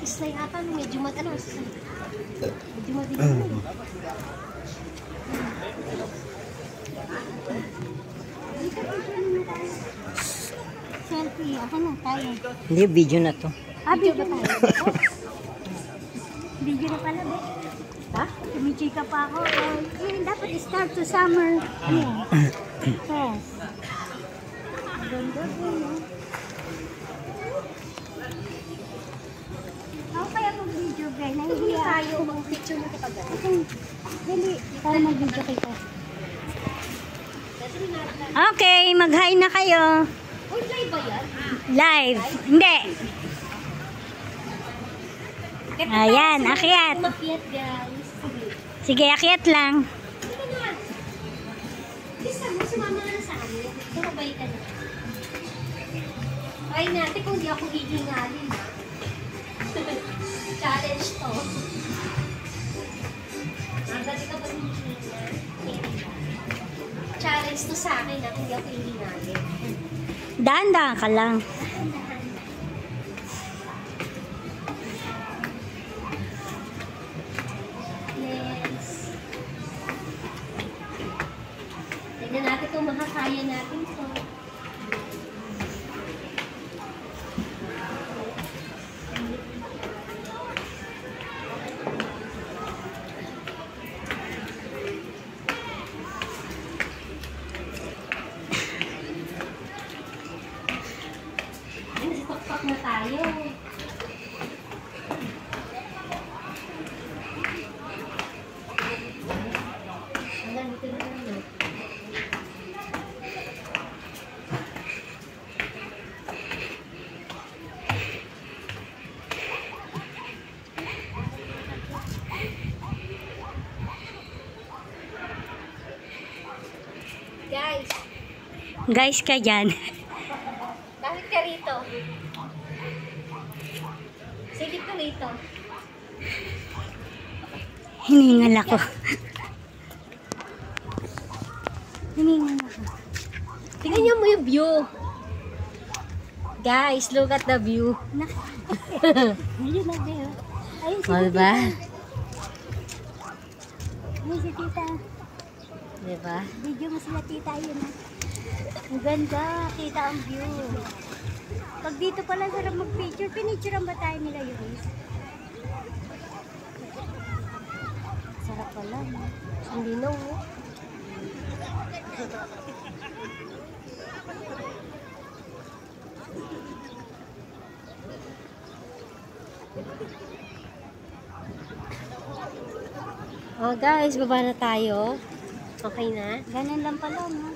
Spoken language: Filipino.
Isla yata, medyo matalas. Medyo madilim. Selfie, ako na, tayo. Hindi, video na to. Video ba tayo? Video na pala, be. Ha? Tumichika pa ako. Dapat start to summer. Yes. Ganda po, no? Ako kaya mag-video, guys. Nahihiya tayo mag-picture mo kapag dali, para mag-video kita. Okay, mag-hi na kayo. Uy, live ba yan? Live. Hindi. Ayan, akyat. Umakyat, guys. Sige, akyat lang. Sige na. Bisa mo, sumama ka na sa akin. Tumabay ka na. Try natin kung di ako hihingalin. Challenge to. Dati ka pa rin challenge to sa akin na kung di ako hihingalin. Dahan-dahan ka lang. Yes. Tignan natin kung makakaya natin to. Nasitok-tok na tayo. Hanggang dito na lang. Guys, Guys ka dyan. bakit ka rito? Sige ka rito. Hiningal ako. Hiningal ako. Tingnan niyo mo yung view. Guys, look at the view. Ayun na view. Ayun si O, tita. diba? Ayun si tita. Diba? Video mo sila tita, ayun na. Ang ganda, kita ang view. Pag dito pala sarap mag-picture, pinicturean ba tayo nila yun? Sarap pala, no? Ang linaw, no? Oh guys, baba na tayo. Okay na? Ganun lang pala, no?